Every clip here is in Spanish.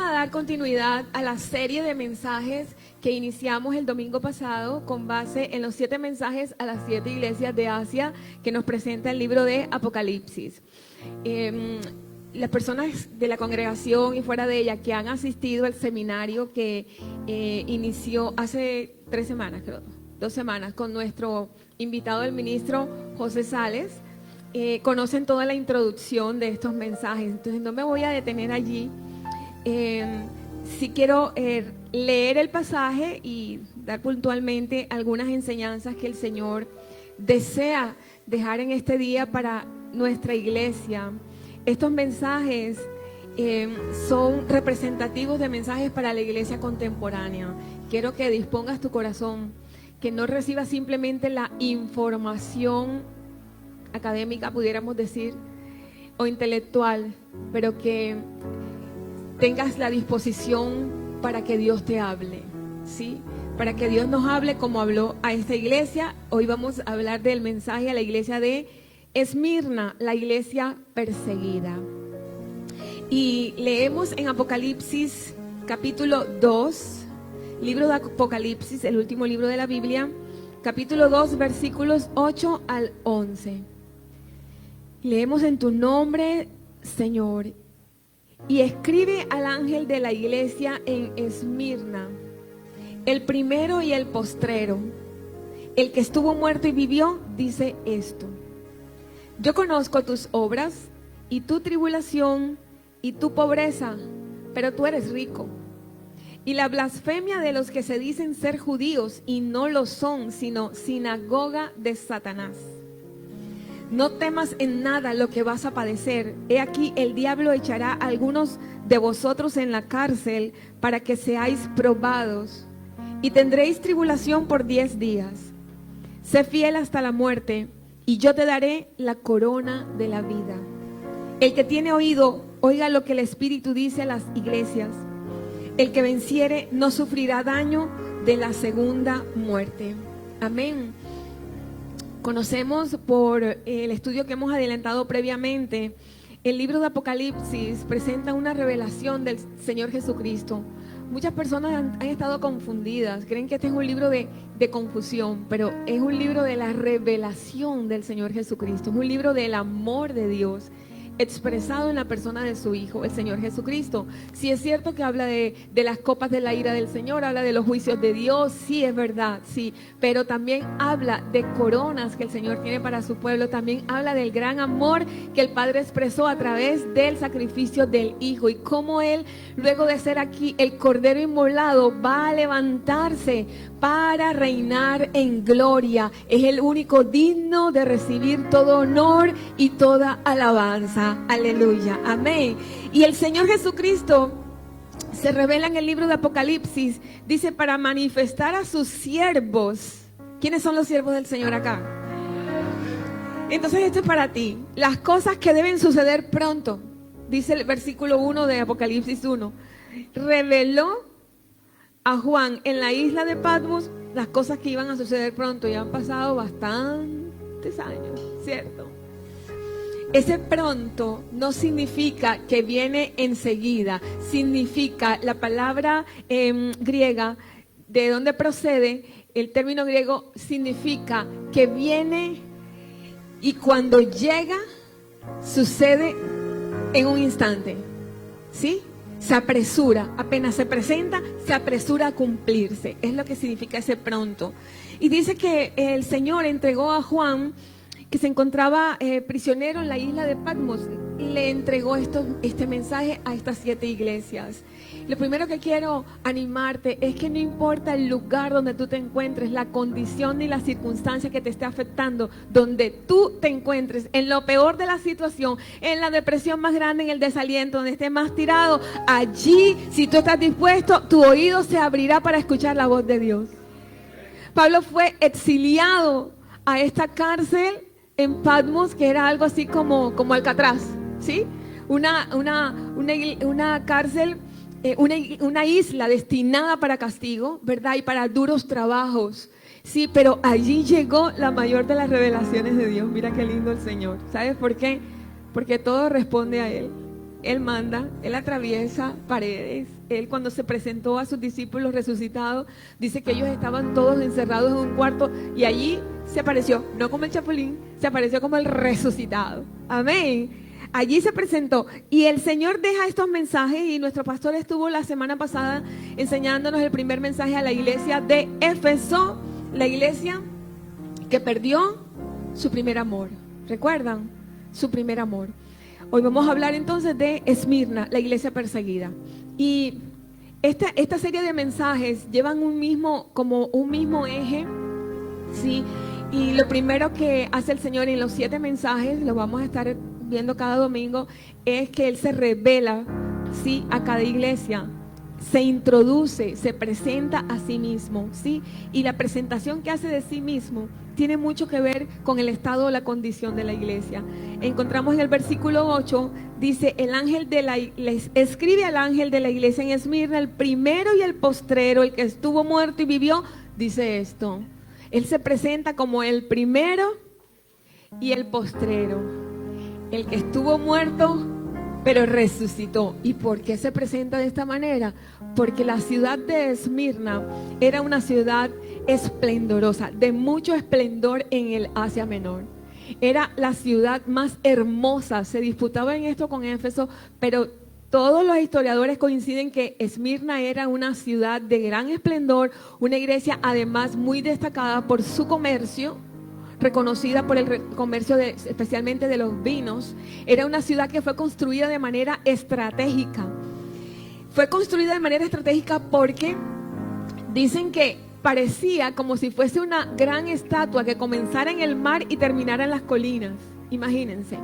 a dar continuidad a la serie de mensajes que iniciamos el domingo pasado con base en los 7 mensajes a las 7 iglesias de Asia que nos presenta el libro de Apocalipsis. Las personas de la congregación y fuera de ella que han asistido al seminario que inició hace 3 semanas, creo, 2 semanas, con nuestro invitado, el ministro José Sales, conocen toda la introducción de estos mensajes. Entonces no me voy a detener allí. Sí quiero leer el pasaje y dar puntualmente algunas enseñanzas que el Señor desea dejar en este día para nuestra iglesia. Estos mensajes son representativos de mensajes para la iglesia contemporánea. Quiero que dispongas tu corazón, que no recibas simplemente la información académica, pudiéramos decir, o intelectual, pero que tengas la disposición para que Dios te hable, ¿sí? Para que Dios nos hable como habló a esta iglesia. Hoy vamos a hablar del mensaje a la iglesia de Esmirna, la iglesia perseguida. Y leemos en Apocalipsis capítulo 2, libro de Apocalipsis, el último libro de la Biblia, capítulo 2, versículos 8 al 11. Leemos: en tu nombre, Señor, y escribe al ángel de la iglesia en Esmirna, el primero y el postrero, el que estuvo muerto y vivió, dice esto: yo conozco tus obras y tu tribulación y tu pobreza, pero tú eres rico. Y la blasfemia de los que se dicen ser judíos y no lo son, sino sinagoga de Satanás. No temas en nada lo que vas a padecer. He aquí, el diablo echará a algunos de vosotros en la cárcel para que seáis probados, y tendréis tribulación por 10 días. Sé fiel hasta la muerte, y yo te daré la corona de la vida. El que tiene oído, oiga lo que el Espíritu dice a las iglesias. El que venciere no sufrirá daño de la segunda muerte. Amén. Conocemos por el estudio que hemos adelantado previamente, el libro de Apocalipsis presenta una revelación del Señor Jesucristo. Muchas personas han estado confundidas, creen que este es un libro de confusión, pero es un libro de la revelación del Señor Jesucristo, es un libro del amor de Dios expresado en la persona de su Hijo, el Señor Jesucristo. Sí es cierto que habla de las copas de la ira del Señor, habla de los juicios de Dios, sí es verdad, sí, pero también habla de coronas que el Señor tiene para su pueblo, también habla del gran amor que el Padre expresó a través del sacrificio del Hijo y cómo Él, luego de ser aquí el Cordero inmolado, va a levantarse para reinar en gloria. Es el único digno de recibir todo honor y toda alabanza. Aleluya, amén. Y el Señor Jesucristo se revela en el libro de Apocalipsis, dice, para manifestar a sus siervos. ¿Quiénes son los siervos del Señor acá? Entonces esto es para ti, las cosas que deben suceder pronto. Dice el versículo 1 de Apocalipsis 1. Reveló a Juan en la isla de Patmos las cosas que iban a suceder pronto. Ya han pasado bastantes años, ¿cierto? Ese pronto no significa que viene enseguida, significa la palabra griega, de donde procede, el término griego significa que viene y cuando llega sucede en un instante, ¿sí? Se apresura, apenas se presenta, se apresura a cumplirse, es lo que significa ese pronto. Y dice que el Señor entregó a Juan, que se encontraba prisionero en la isla de Patmos, y le entregó este mensaje a estas 7 iglesias. Lo primero que quiero animarte es que no importa el lugar donde tú te encuentres, la condición ni la circunstancia que te esté afectando, donde tú te encuentres, en lo peor de la situación, en la depresión más grande, en el desaliento, donde estés más tirado, allí, si tú estás dispuesto, tu oído se abrirá para escuchar la voz de Dios. Pablo fue exiliado a esta cárcel en Patmos, que era algo así como Alcatraz, ¿sí? Una cárcel, una isla destinada para castigo, ¿verdad? Y para duros trabajos, sí, pero allí llegó la mayor de las revelaciones de Dios. Mira qué lindo el Señor. ¿Sabes por qué? Porque todo responde a Él. Él manda, Él atraviesa paredes. Él, cuando se presentó a sus discípulos resucitados, dice que ellos estaban todos encerrados en un cuarto y allí se apareció, no como el Chapulín, se apareció como el resucitado. Amén. Allí se presentó y el Señor deja estos mensajes, y nuestro pastor estuvo la semana pasada enseñándonos el primer mensaje a la iglesia de Éfeso, la iglesia que perdió su primer amor. ¿Recuerdan? Su primer amor. Hoy vamos a hablar entonces de Esmirna, la iglesia perseguida. Y esta serie de mensajes llevan un mismo eje, ¿sí? Y lo primero que hace el Señor en los 7 mensajes, lo vamos a estar viendo cada domingo, es que Él se revela, ¿sí?, a cada iglesia. Se introduce, se presenta a sí mismo, ¿sí? Y la presentación que hace de sí mismo tiene mucho que ver con el estado o la condición de la iglesia. Encontramos en el versículo 8, dice, escribe al ángel de la iglesia en Esmirna, el primero y el postrero, el que estuvo muerto y vivió, dice esto. Él se presenta como el primero y el postrero, el que estuvo muerto pero resucitó. ¿Y por qué se presenta de esta manera? Porque la ciudad de Esmirna era una ciudad esplendorosa, de mucho esplendor en el Asia Menor. Era la ciudad más hermosa. Se disputaba en esto con Éfeso, pero todos los historiadores coinciden que Esmirna era una ciudad de gran esplendor, una iglesia además muy destacada por su comercio, reconocida por el comercio especialmente de los vinos. Era una ciudad que fue construida de manera estratégica. Fue construida de manera estratégica porque dicen que parecía como si fuese una gran estatua que comenzara en el mar y terminara en las colinas. Imagínense.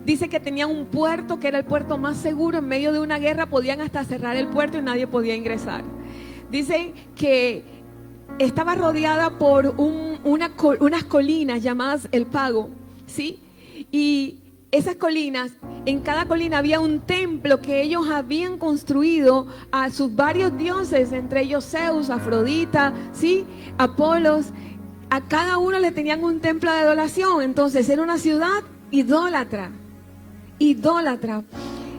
Dice que tenían un puerto que era el puerto más seguro. En medio de una guerra podían hasta cerrar el puerto y nadie podía ingresar. Dicen que estaba rodeada por unas colinas llamadas El Pago, ¿sí? Y esas colinas, en cada colina había un templo que ellos habían construido a sus varios dioses, entre ellos Zeus, Afrodita, ¿sí?, Apolos. A cada uno le tenían un templo de adoración. Entonces era una ciudad idólatra.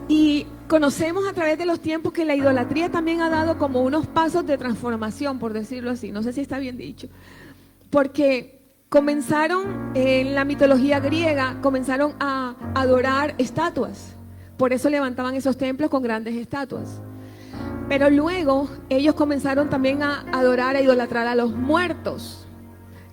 Y conocemos a través de los tiempos que la idolatría también ha dado como unos pasos de transformación, por decirlo así. No sé si está bien dicho. Porque comenzaron, en la mitología griega, comenzaron a adorar estatuas. Por eso levantaban esos templos con grandes estatuas. Pero luego ellos comenzaron también a adorar, a idolatrar a los muertos.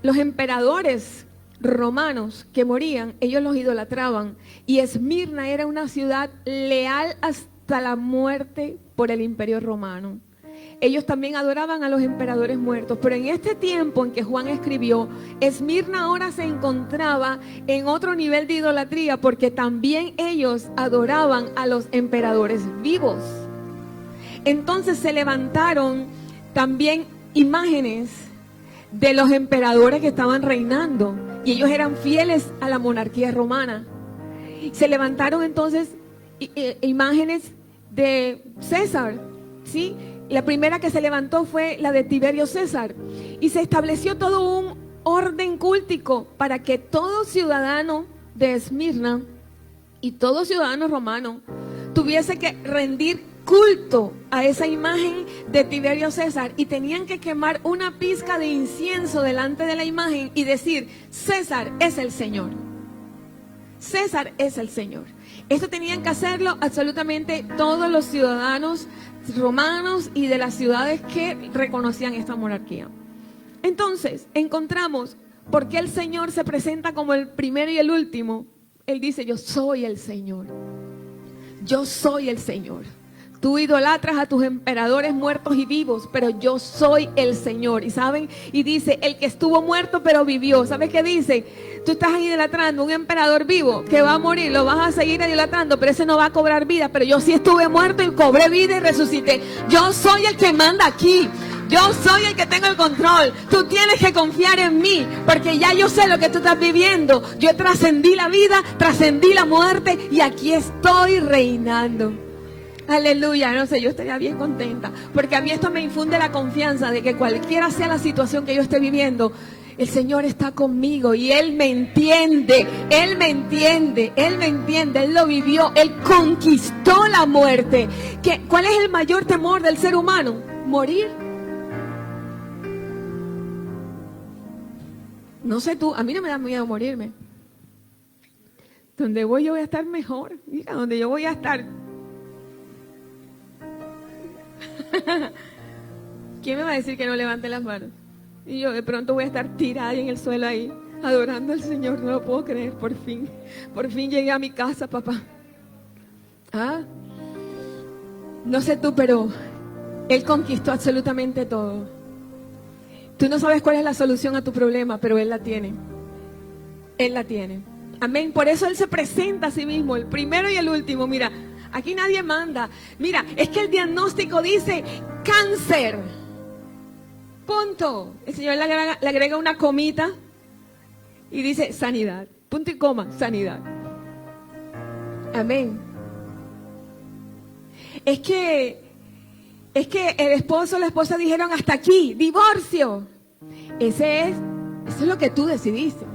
Los emperadores romanos que morían, ellos los idolatraban, y Esmirna era una ciudad leal hasta la muerte por el imperio romano. Ellos también adoraban a los emperadores muertos, pero en este tiempo en que Juan escribió, Esmirna ahora se encontraba en otro nivel de idolatría, porque también ellos adoraban a los emperadores vivos. Entonces se levantaron también imágenes de los emperadores que estaban reinando, y ellos eran fieles a la monarquía romana. Se levantaron entonces imágenes de César, ¿sí? La primera que se levantó fue la de Tiberio César, y se estableció todo un orden cúltico para que todo ciudadano de Esmirna y todo ciudadano romano tuviese que rendir culto a esa imagen de Tiberio César, y tenían que quemar una pizca de incienso delante de la imagen y decir: César es el Señor. César es el Señor. Esto tenían que hacerlo absolutamente todos los ciudadanos romanos y de las ciudades que reconocían esta monarquía. Entonces, encontramos por qué el Señor se presenta como el primero y el último. Él dice: yo soy el Señor. Yo soy el Señor. Tú idolatras a tus emperadores muertos y vivos, pero yo soy el Señor. Y saben, y dice: el que estuvo muerto pero vivió. ¿Sabes qué dice? Tú estás idolatrando un emperador vivo que va a morir, lo vas a seguir idolatrando, pero ese no va a cobrar vida. Pero yo sí estuve muerto y cobré vida y resucité. Yo soy el que manda aquí. Yo soy el que tengo el control. Tú tienes que confiar en mí, porque ya yo sé lo que tú estás viviendo. Yo trascendí la vida, trascendí la muerte, y aquí estoy reinando. Aleluya, no sé, yo estaría bien contenta, porque a mí esto me infunde la confianza de que cualquiera sea la situación que yo esté viviendo, El Señor está conmigo y Él me entiende, Él me entiende, Él me entiende, Él lo vivió, Él conquistó la muerte. ¿Cuál es el mayor temor del ser humano? Morir. No sé tú, a mí no me da miedo morirme. Donde voy yo voy a estar mejor. Mira, donde yo voy a estar. ¿Quién me va a decir que no levante las manos? Y yo de pronto voy a estar tirada en el suelo ahí, adorando al Señor. No lo puedo creer, por fin llegué a mi casa, papá. No sé tú, pero Él conquistó absolutamente todo. Tú no sabes cuál es la solución a tu problema, pero Él la tiene. Él la tiene. Amén. Por eso Él se presenta a sí mismo, el primero y el último. Mira, aquí nadie manda. Mira, es que el diagnóstico dice cáncer. Punto. El Señor le agrega una comita y dice sanidad. Punto y coma, sanidad. Amén. Es que el esposo o la esposa dijeron hasta aquí, divorcio. Eso es lo que tú decidiste.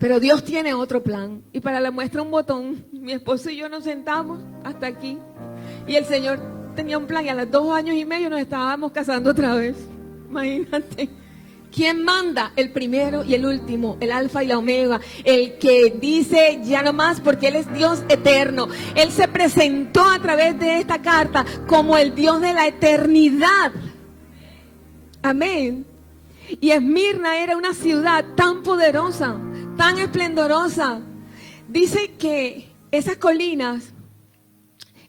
Pero Dios tiene otro plan. Y para la muestra un botón, mi esposo y yo nos sentamos hasta aquí. Y el Señor tenía un plan y a los 2 años y medio nos estábamos casando otra vez. Imagínate. ¿Quién manda? El primero y el último, el alfa y la omega, el que dice ya no más porque Él es Dios eterno. Él se presentó a través de esta carta como el Dios de la eternidad. Amén. Y Esmirna era una ciudad tan poderosa, tan esplendorosa. Dice que esas colinas,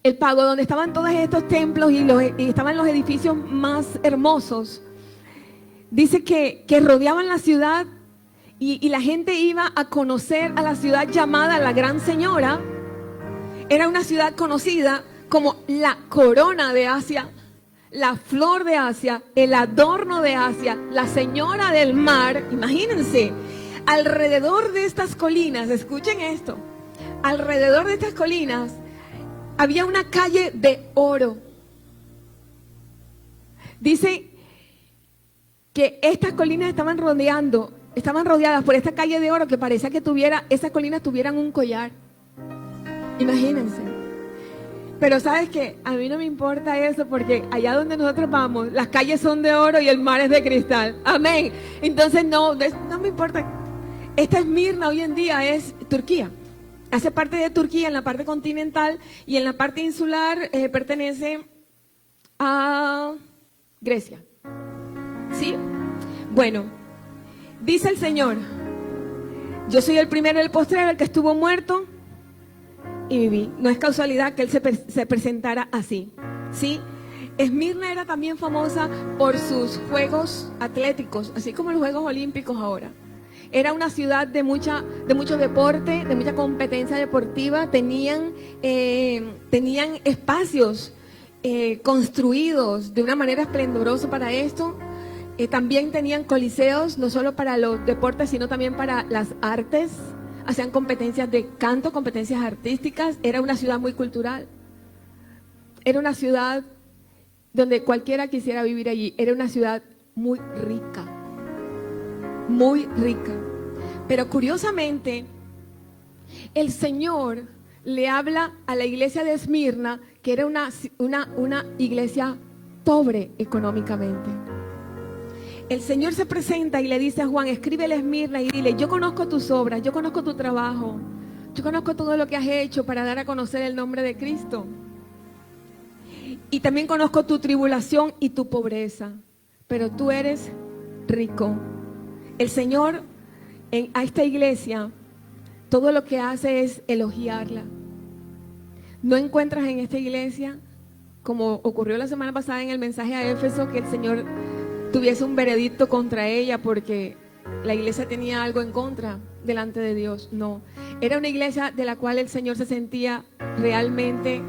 el pago donde estaban todos estos templos y estaban los edificios más hermosos, dice que rodeaban la ciudad y la gente iba a conocer a la ciudad llamada la Gran Señora. Era una ciudad conocida como la corona de Asia, la flor de Asia, el adorno de Asia, la señora del mar. Imagínense, alrededor de estas colinas, escuchen esto, alrededor de estas colinas había una calle de oro. Dice que estas colinas estaban rodeadas por esta calle de oro que parecía que esas colinas tuvieran un collar. Imagínense. Pero sabes que a mí no me importa eso porque allá donde nosotros vamos, las calles son de oro y el mar es de cristal. Amén. Entonces no me importa. Esta Esmirna hoy en día es Turquía. Hace parte de Turquía en la parte continental y en la parte insular pertenece a Grecia. ¿Sí? Bueno, dice el Señor, yo soy el primero y el postrero, el que estuvo muerto y viví. No es casualidad que Él se presentara así. ¿Sí? Esmirna era también famosa por sus juegos atléticos, así como los Juegos Olímpicos ahora. Era una ciudad de mucho deporte, de mucha competencia deportiva. Tenían espacios construidos de una manera esplendorosa para esto. También tenían coliseos, no solo para los deportes, sino también para las artes. Hacían competencias de canto, competencias artísticas. Era una ciudad muy cultural. Era una ciudad donde cualquiera quisiera vivir allí. Era una ciudad muy rica. Muy rica. Pero curiosamente, el Señor le habla a la iglesia de Esmirna, que era una iglesia pobre económicamente. El Señor se presenta y le dice a Juan, escríbele a Esmirna y dile, yo conozco tus obras, yo conozco tu trabajo, yo conozco todo lo que has hecho para dar a conocer el nombre de Cristo. Y también conozco tu tribulación y tu pobreza, pero tú eres rico. El Señor a esta iglesia todo lo que hace es elogiarla. No encuentras en esta iglesia, como ocurrió la semana pasada en el mensaje a Éfeso, que el Señor tuviese un veredicto contra ella porque la iglesia tenía algo en contra delante de Dios. No, era una iglesia de la cual el Señor se sentía realmente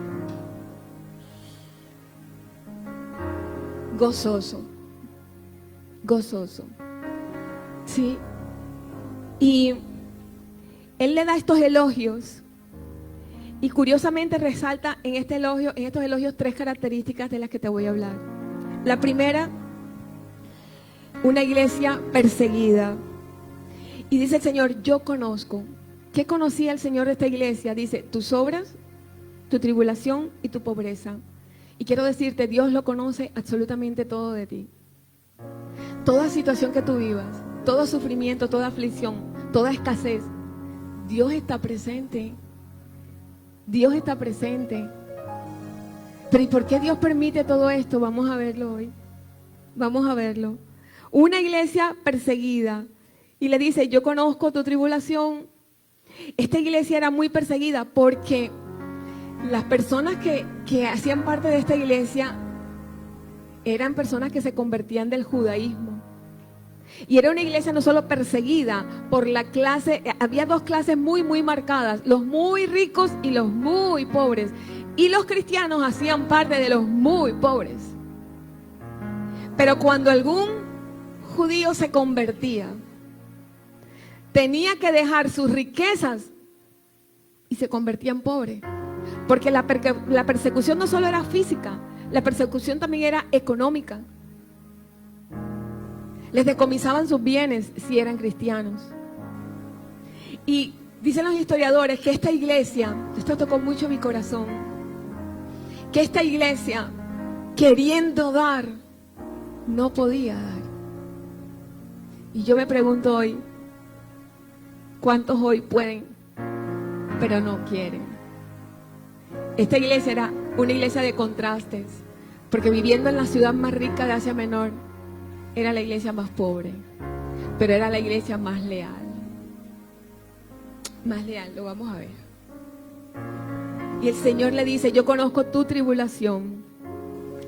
gozoso. ¿Sí? Y Él le da estos elogios y curiosamente resalta en estos elogios 3 características de las que te voy a hablar. La primera una iglesia perseguida. Y dice el Señor, yo conozco. ¿Qué conocía el Señor de esta iglesia? Dice, tus obras, tu tribulación y tu pobreza. Y quiero decirte, Dios lo conoce absolutamente todo de ti. Toda situación que tú vivas, todo sufrimiento, toda aflicción, toda escasez, Dios está presente. Dios está presente. Pero ¿y por qué Dios permite todo esto? Vamos a verlo hoy. Vamos a verlo. Una iglesia perseguida. Y le dice, yo conozco tu tribulación. Esta iglesia era muy perseguida porque las personas que hacían parte de esta iglesia eran personas que se convertían del judaísmo. Y era una iglesia no solo perseguida por la clase, había dos clases muy marcadas, los muy ricos y los muy pobres. Y los cristianos hacían parte de los muy pobres. Pero cuando algún judío se convertía, tenía que dejar sus riquezas y se convertía en pobre. Porque la persecución no solo era física, la persecución también era económica. Les decomisaban sus bienes si eran cristianos. Y dicen los historiadores que esta iglesia, esto tocó mucho mi corazón, que esta iglesia, queriendo dar, no podía dar. Y yo me pregunto hoy, ¿cuántos hoy pueden, pero no quieren? Esta iglesia era una iglesia de contrastes, porque viviendo en la ciudad más rica de Asia Menor, era la iglesia más pobre, pero era la iglesia más leal. Más leal, lo vamos a ver. Y el Señor le dice, yo conozco tu tribulación.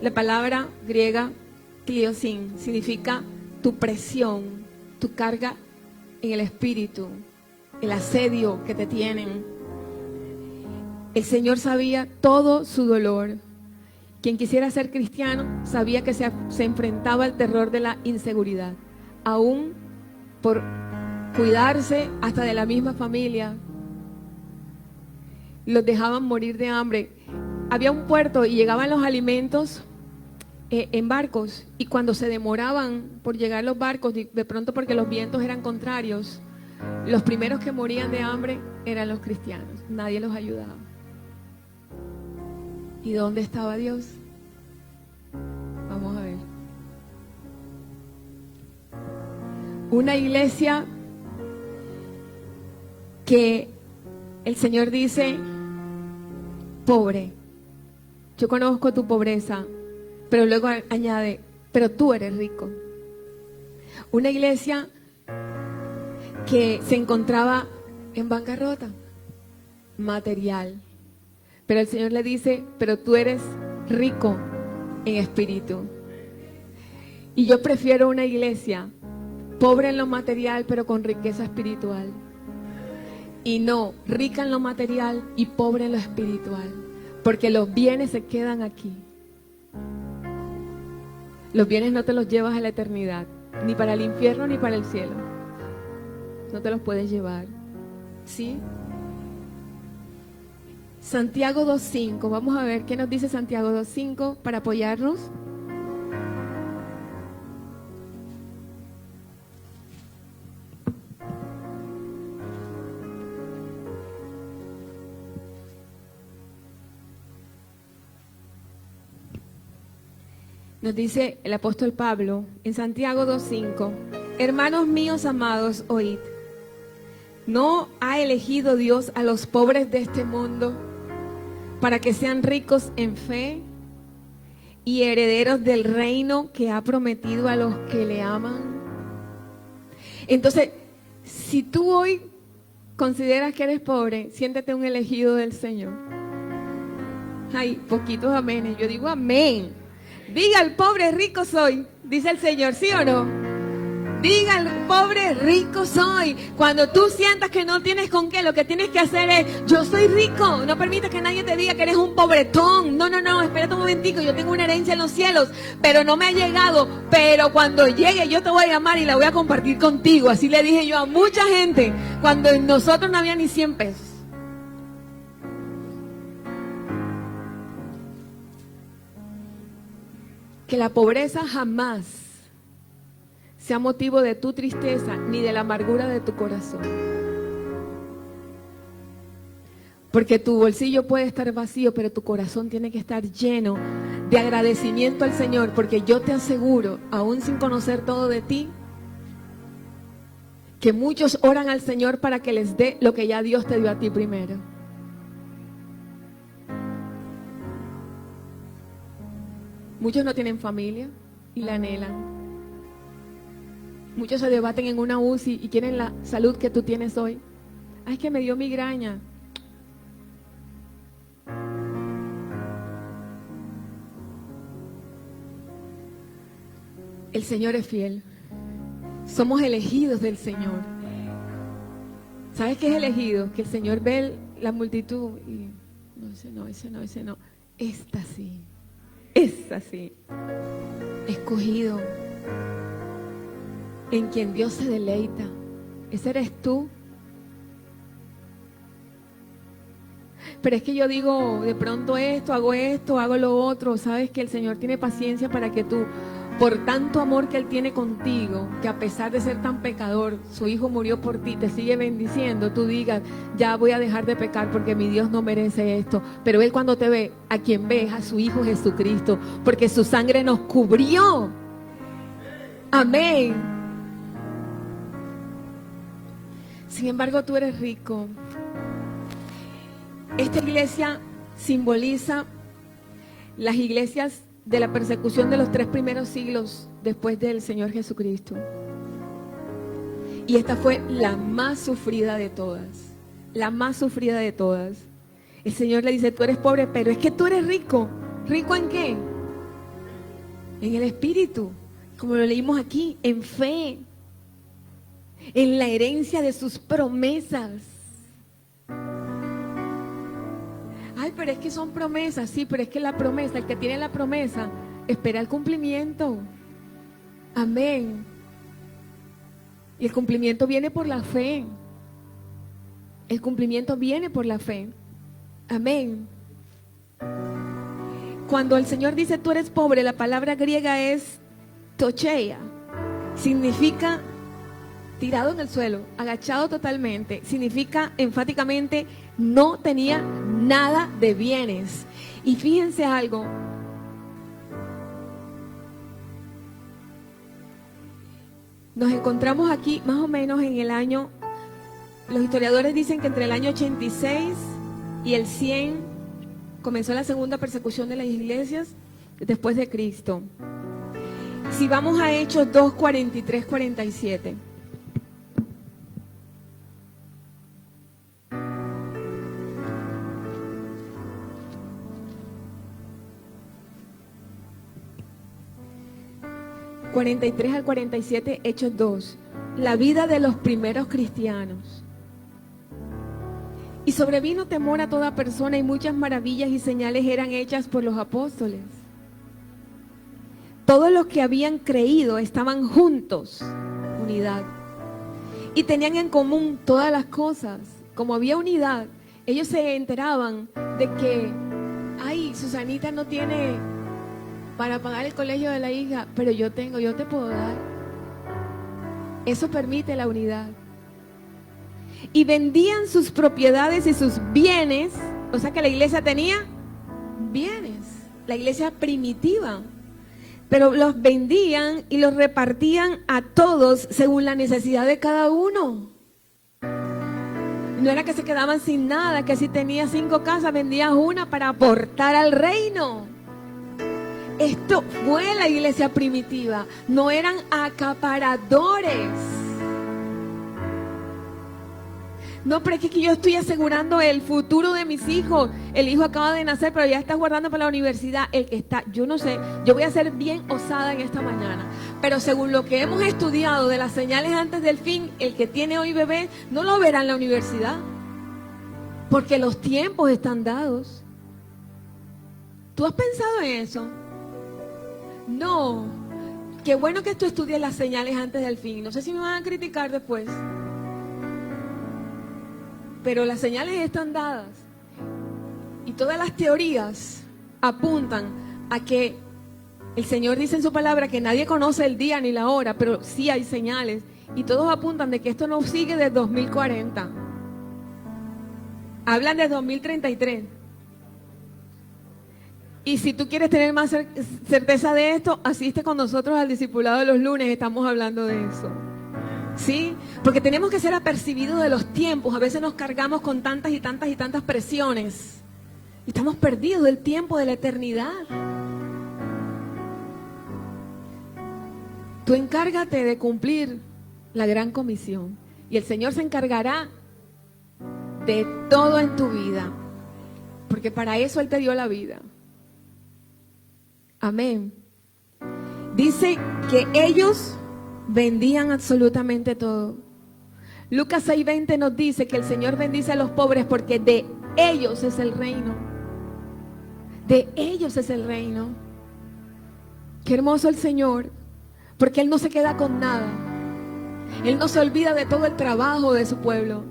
La palabra griega, kliosin, significa tu presión, tu carga en el espíritu, el asedio que te tienen. El Señor sabía todo su dolor. Quien quisiera ser cristiano sabía que se enfrentaba al terror de la inseguridad, aún por cuidarse hasta de la misma familia. Los dejaban morir de hambre. Había un puerto y llegaban los alimentos en barcos, y cuando se demoraban por llegar los barcos, de pronto porque los vientos eran contrarios, los primeros que morían de hambre eran los cristianos. Nadie los ayudaba. ¿Y dónde estaba Dios? Vamos a ver. Una iglesia que el Señor dice, pobre, yo conozco tu pobreza, pero luego añade, pero tú eres rico. Una iglesia que se encontraba en bancarrota material, pero el Señor le dice, pero tú eres rico en espíritu. Y yo prefiero una iglesia pobre en lo material, pero con riqueza espiritual. Y no rica en lo material y pobre en lo espiritual, porque los bienes se quedan aquí. Los bienes no te los llevas a la eternidad, ni para el infierno ni para el cielo. No te los puedes llevar. ¿Sí? Santiago 2.5, vamos a ver qué nos dice Santiago 2.5 para apoyarnos. Nos dice el apóstol Pablo en Santiago 2.5, hermanos míos amados, oíd, ¿no ha elegido Dios a los pobres de este mundo para que sean ricos en fe y herederos del reino que ha prometido a los que le aman? Entonces, si tú hoy consideras que eres pobre, siéntete un elegido del Señor. Ay, poquitos amenes, yo digo amén. Diga al pobre rico soy, dice el Señor, ¿sí o no? Diga al pobre rico soy. Cuando tú sientas que no tienes con qué, lo que tienes que hacer es, yo soy rico. No permitas que nadie te diga que eres un pobretón. No, espérate un momentico, yo tengo una herencia en los cielos, pero no me ha llegado. Pero cuando llegue yo te voy a llamar y la voy a compartir contigo. Así le dije yo a mucha gente cuando en nosotros no había ni 100 pesos. Que la pobreza jamás sea motivo de tu tristeza ni de la amargura de tu corazón. Porque tu bolsillo puede estar vacío, pero tu corazón tiene que estar lleno de agradecimiento al Señor, porque yo te aseguro, aún sin conocer todo de ti, que muchos oran al Señor para que les dé lo que ya Dios te dio a ti primero. Muchos no tienen familia y la anhelan. Muchos se debaten en una UCI y quieren la salud que tú tienes hoy. Ay, es que me dio migraña. El Señor es fiel. Somos elegidos del Señor. ¿Sabes qué es elegido? Que el Señor ve la multitud y no, ese no, ese no, ese no. Esta sí. Esta sí. Escogido. En quien Dios se deleita. Ese eres tú. Pero es que yo digo, de pronto esto, hago lo otro. Sabes que el Señor tiene paciencia para que tú, por tanto amor que Él tiene contigo, que a pesar de ser tan pecador, su Hijo murió por ti, te sigue bendiciendo, tú digas, ya voy a dejar de pecar porque mi Dios no merece esto. Pero Él cuando te ve, a quien ve es a su Hijo Jesucristo, porque su sangre nos cubrió. Amén. Sin embargo, tú eres rico. Esta iglesia simboliza las iglesias de la persecución de los 3 primeros siglos después del Señor Jesucristo. Y esta fue la más sufrida de todas. La más sufrida de todas. El Señor le dice, tú eres pobre, pero es que tú eres rico. ¿Rico en qué? En el Espíritu. Como lo leímos aquí, en fe. En la herencia de sus promesas. Ay, pero es que son promesas, sí, pero es que la promesa, el que tiene la promesa, espera el cumplimiento. Amén. Y el cumplimiento viene por la fe. El cumplimiento viene por la fe. Amén. Cuando el Señor dice tú eres pobre, la palabra griega es tocheia. Significa tirado en el suelo, agachado totalmente. Significa enfáticamente no tenía nada de bienes. Y fíjense algo. Nos encontramos aquí más o menos en el año, los historiadores dicen que entre el año 86 y el 100 comenzó la segunda persecución de las iglesias después de Cristo. Si vamos a Hechos 2, 43, 47. ...43 al 47, Hechos 2... la vida de los primeros cristianos. Y sobrevino temor a toda persona, y muchas maravillas y señales eran hechas por los apóstoles. Todos los que habían creído estaban juntos, unidad, y tenían en común todas las cosas. Como había unidad, ellos se enteraban de que, ay, Susanita no tiene para pagar el colegio de la hija, pero yo tengo, yo te puedo dar. Eso permite la unidad. Y vendían sus propiedades y sus bienes, o sea que la iglesia tenía bienes, la iglesia primitiva, pero los vendían y los repartían a todos según la necesidad de cada uno. No era que se quedaban sin nada, que si tenía 5 casas vendías una para aportar al reino. Esto fue la iglesia primitiva, no eran acaparadores. No, pero es que yo estoy asegurando el futuro de mis hijos. El hijo acaba de nacer, pero ya está guardando para la universidad. El que está, yo no sé, yo voy a ser bien osada en esta mañana. Pero según lo que hemos estudiado de las señales antes del fin, el que tiene hoy bebé no lo verá en la universidad. Porque los tiempos están dados. ¿Tú has pensado en eso? No, qué bueno que tú estudies las señales antes del fin. No sé si me van a criticar después, pero las señales están dadas. Y todas las teorías apuntan a que El Señor dice en su palabra que nadie conoce el día ni la hora, pero sí hay señales. Y todos apuntan de que esto no sigue de 2040. Hablan de 2033. Y si tú quieres tener más certeza de esto, asiste con nosotros al discipulado de los lunes, estamos hablando de eso. ¿Sí? Porque tenemos que ser apercibidos de los tiempos. A veces nos cargamos con tantas y tantas y tantas presiones. Y estamos perdidos del tiempo de la eternidad. Tú encárgate de cumplir la gran comisión. Y el Señor se encargará de todo en tu vida. Porque para eso Él te dio la vida. Amén. Dice que ellos vendían absolutamente todo. Lucas 6:20 nos dice que el Señor bendice a los pobres porque de ellos es el reino. De ellos es el reino. Qué hermoso el Señor, porque Él no se queda con nada. Él no se olvida de todo el trabajo de su pueblo.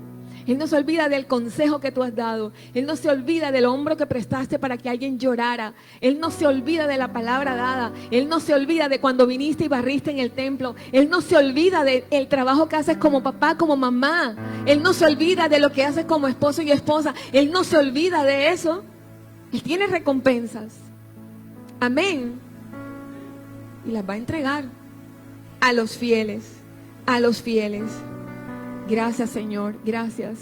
Él no se olvida del consejo que tú has dado. Él no se olvida del hombro que prestaste para que alguien llorara. Él no se olvida de la palabra dada. Él no se olvida de cuando viniste y barriste en el templo. Él no se olvida del trabajo que haces como papá, como mamá. Él no se olvida de lo que haces como esposo y esposa. Él no se olvida de eso. Él tiene recompensas. Amén. Y las va a entregar a los fieles. A los fieles. Gracias, Señor, gracias.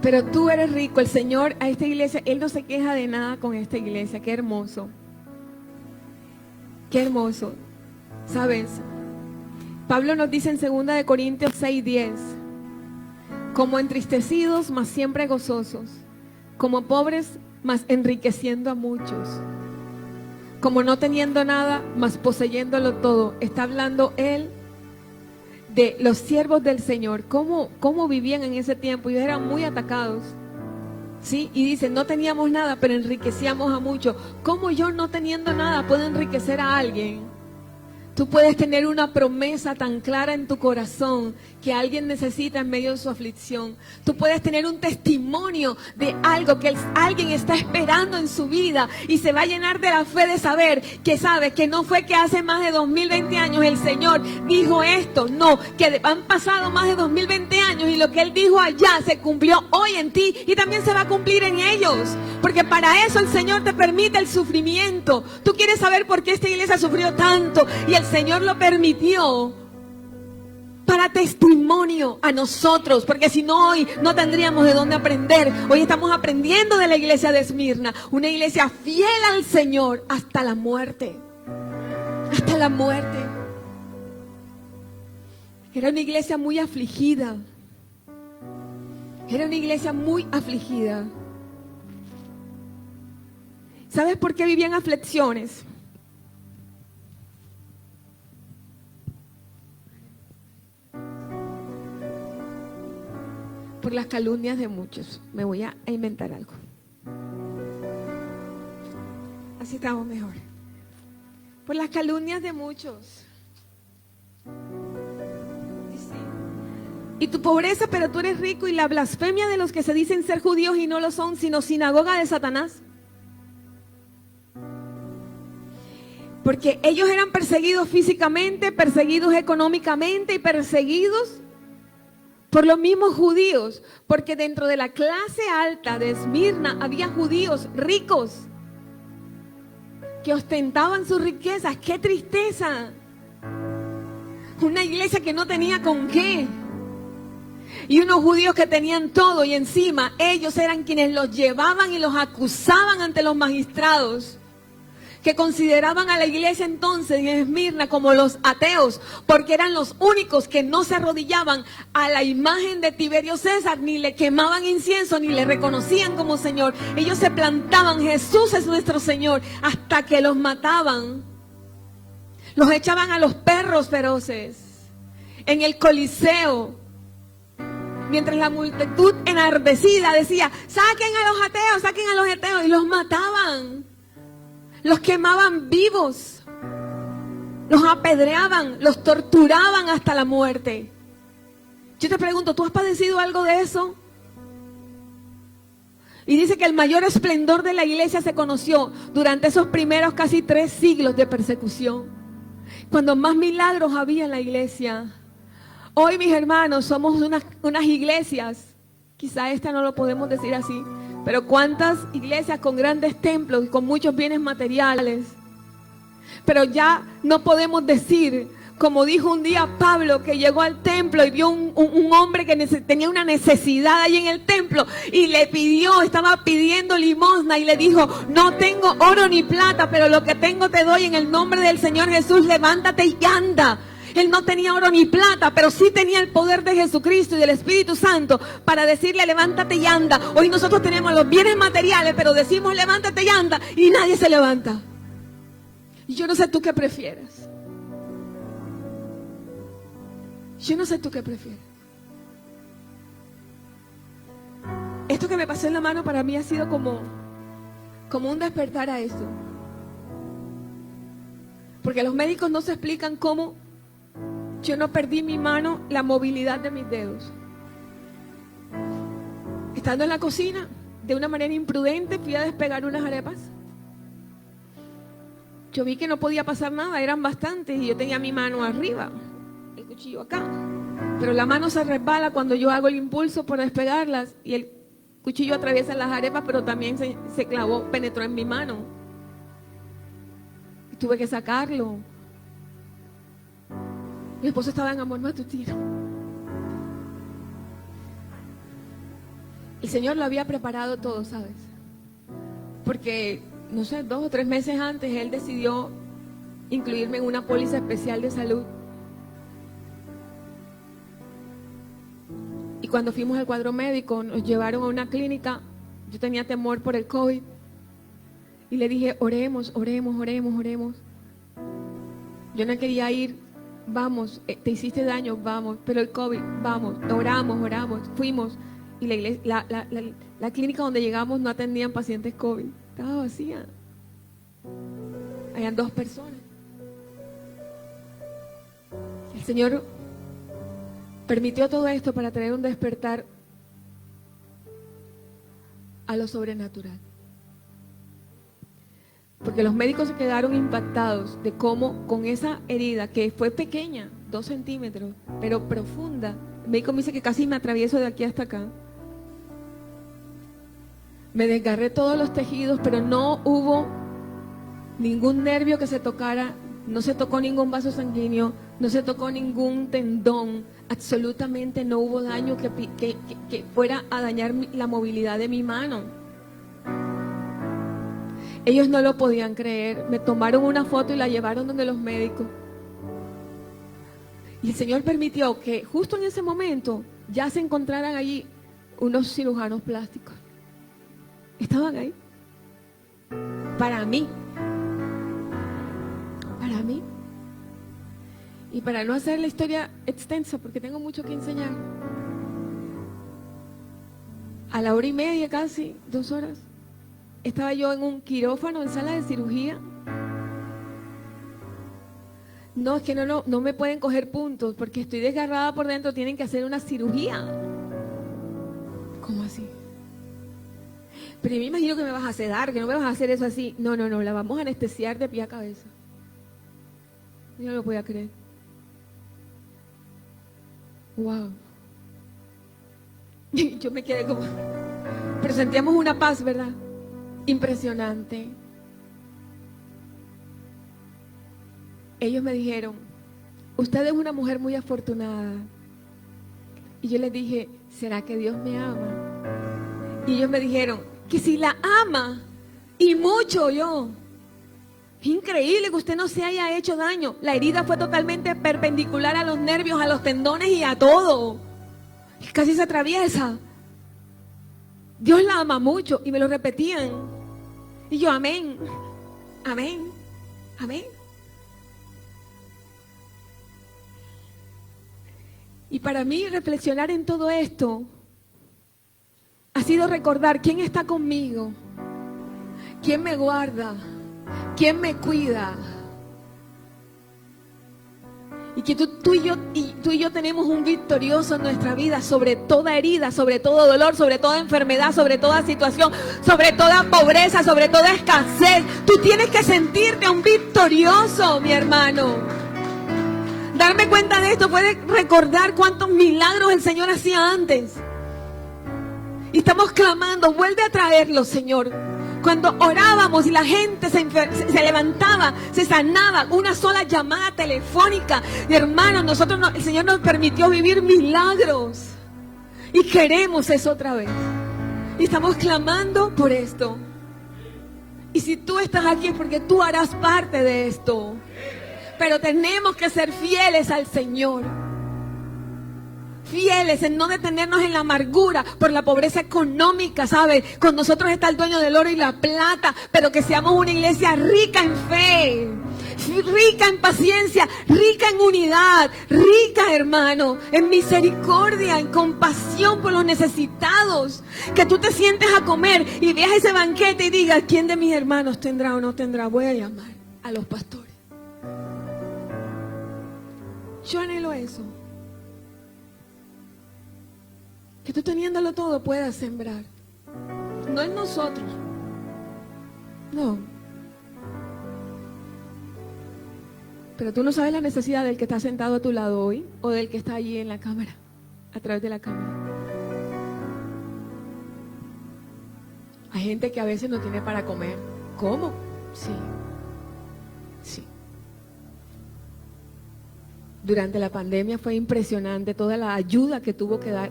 Pero tú eres rico, el Señor a esta iglesia, Él no se queja de nada con esta iglesia. Qué hermoso. Qué hermoso. ¿Sabes? Pablo nos dice en 2 Corintios 6:10, como entristecidos, mas siempre gozosos, como pobres, mas enriqueciendo a muchos. Como no teniendo nada, mas poseyéndolo todo. Está hablando Él de los siervos del Señor. ¿Cómo vivían en ese tiempo? Ellos eran muy atacados. ¿Sí? Y dicen, no teníamos nada, pero enriquecíamos a muchos. ¿Cómo yo no teniendo nada puedo enriquecer a alguien? Tú puedes tener una promesa tan clara en tu corazón que alguien necesita en medio de su aflicción. Tú puedes tener un testimonio de algo que alguien está esperando en su vida y se va a llenar de la fe de saber que sabe que no fue que hace más de 2020 años el Señor dijo esto. No, que han pasado más de 2020 años y lo que Él dijo allá se cumplió hoy en ti y también se va a cumplir en ellos. Porque para eso el Señor te permite el sufrimiento. Tú quieres saber por qué esta iglesia sufrió tanto y el Señor lo permitió para testimonio a nosotros, porque si no hoy no tendríamos de dónde aprender. Hoy estamos aprendiendo de la iglesia de Esmirna, una iglesia fiel al Señor hasta la muerte. Hasta la muerte. Era una iglesia muy afligida. Era una iglesia muy afligida. ¿Sabes por qué vivían aflicciones? Por las calumnias de muchos. Me voy a inventar algo. Así estamos mejor. Por las calumnias de muchos. Y tu pobreza, pero tú eres rico, y la blasfemia de los que se dicen ser judíos y no lo son, sino sinagoga de Satanás. Porque ellos eran perseguidos físicamente, perseguidos económicamente y perseguidos por los mismos judíos, porque dentro de la clase alta de Esmirna había judíos ricos que ostentaban sus riquezas. ¡Qué tristeza! Una iglesia que no tenía con qué. Y unos judíos que tenían todo y encima ellos eran quienes los llevaban y los acusaban ante los magistrados, que consideraban a la iglesia entonces en Esmirna como los ateos, porque eran los únicos que no se arrodillaban a la imagen de Tiberio César, ni le quemaban incienso, ni le reconocían como Señor. Ellos se plantaban, Jesús es nuestro Señor, hasta que los mataban. Los echaban a los perros feroces en el Coliseo, mientras la multitud enardecida decía, saquen a los ateos, y los mataban. Los quemaban vivos, los apedreaban, los torturaban hasta la muerte. Yo te pregunto, ¿tú has padecido algo de eso? Y dice que el mayor esplendor de la iglesia se conoció durante esos primeros casi 3 siglos de persecución, cuando más milagros había en la iglesia. Hoy, mis hermanos, somos unas iglesias, quizá esta no lo podemos decir así, pero cuántas iglesias con grandes templos y con muchos bienes materiales. Pero ya no podemos decir, como dijo un día Pablo, que llegó al templo y vio un hombre que tenía una necesidad ahí en el templo y le pidió, estaba pidiendo limosna y le dijo: no tengo oro ni plata, pero lo que tengo te doy en el nombre del Señor Jesús, levántate y anda. Él no tenía oro ni plata, pero sí tenía el poder de Jesucristo y del Espíritu Santo para decirle: levántate y anda. Hoy nosotros tenemos los bienes materiales, pero decimos levántate y anda y nadie se levanta. Y yo no sé tú qué prefieres. Yo no sé tú qué prefieres. Esto que me pasó en la mano para mí ha sido como un despertar a eso. Porque los médicos no se explican cómo yo no perdí mi mano, la movilidad de mis dedos. Estando en la cocina, de una manera imprudente, fui a despegar unas arepas. Yo vi que no podía pasar nada, eran bastantes y yo tenía mi mano arriba, el cuchillo acá. Pero la mano se resbala cuando yo hago el impulso por despegarlas y el cuchillo atraviesa las arepas, pero también se clavó, penetró en mi mano. Y tuve que sacarlo. Mi esposo estaba en amor matutino. El Señor lo había preparado todo, ¿sabes? Porque, no sé, 2 o 3 meses antes, Él decidió incluirme en una póliza especial de salud. Y cuando fuimos al cuadro médico, nos llevaron a una clínica. Yo tenía temor por el COVID. Y le dije: oremos, oremos, oremos, oremos. Yo no quería ir. Vamos, te hiciste daño, vamos. Pero el COVID, vamos, oramos, oramos. Fuimos. Y la iglesia, la clínica donde llegamos no atendían pacientes COVID. Estaba vacía. Habían 2 personas. El Señor permitió todo esto para traer un despertar a lo sobrenatural. Porque los médicos se quedaron impactados de cómo con esa herida, que fue pequeña, 2 centímetros, pero profunda. El médico me dice que casi me atravieso de aquí hasta acá. Me desgarré todos los tejidos, pero no hubo ningún nervio que se tocara, no se tocó ningún vaso sanguíneo, no se tocó ningún tendón, absolutamente no hubo daño que fuera a dañar la movilidad de mi mano. Ellos no lo podían creer, me tomaron una foto y la llevaron donde los médicos. Y el Señor permitió que justo en ese momento ya se encontraran allí unos cirujanos plásticos. Estaban ahí. Para mí. Para mí. Y para no hacer la historia extensa, porque tengo mucho que enseñar, a la 1:30 casi, 2 horas, estaba yo en un quirófano, en sala de cirugía. No, es que no me pueden coger puntos, porque estoy desgarrada por dentro, tienen que hacer una cirugía. ¿Cómo así? Pero yo me imagino que me vas a sedar, que no me vas a hacer eso así. No, la vamos a anestesiar de pie a cabeza. Yo no lo podía creer. Wow. Yo me quedé como... Pero sentíamos una paz, ¿verdad? Impresionante. Ellos me dijeron: usted es una mujer muy afortunada. Y yo les dije: ¿será que Dios me ama? Y ellos me dijeron que si la ama, y mucho yo. Increíble que usted no se haya hecho daño. La herida fue totalmente perpendicular a los nervios, a los tendones y a todo. Y casi se atraviesa. Dios la ama mucho. Y me lo repetían. Y yo: amén, amén, amén. Y para mí reflexionar en todo esto ha sido recordar quién está conmigo, quién me guarda, quién me cuida. Y que tú y yo tenemos un victorioso en nuestra vida sobre toda herida, sobre todo dolor, sobre toda enfermedad, sobre toda situación, sobre toda pobreza, sobre toda escasez. Tú tienes que sentirte un victorioso, mi hermano. Darme cuenta de esto puede recordar cuántos milagros el Señor hacía antes. Y estamos clamando, vuelve a traerlo, Señor. Cuando orábamos y la gente se levantaba, se sanaba, una sola llamada telefónica. Y hermanos, el Señor nos permitió vivir milagros. Y queremos eso otra vez. Y estamos clamando por esto. Y si tú estás aquí es porque tú harás parte de esto. Pero tenemos que ser fieles al Señor. Fieles en no detenernos en la amargura por la pobreza económica, ¿sabes? Con nosotros está el dueño del oro y la plata, pero que seamos una iglesia rica en fe, rica en paciencia, rica en unidad, rica, hermano, en misericordia, en compasión por los necesitados. Que tú te sientes a comer y veas ese banquete y digas, ¿quién de mis hermanos tendrá o no tendrá? Voy a llamar a los pastores. Yo anhelo eso. Que tú teniéndolo todo puedas sembrar. No en nosotros. No. Pero tú no sabes la necesidad del que está sentado a tu lado hoy o del que está allí en la cámara, a través de la cámara. Hay gente que a veces no tiene para comer. ¿Cómo? Sí. Sí. Durante la pandemia fue impresionante toda la ayuda que tuvo que dar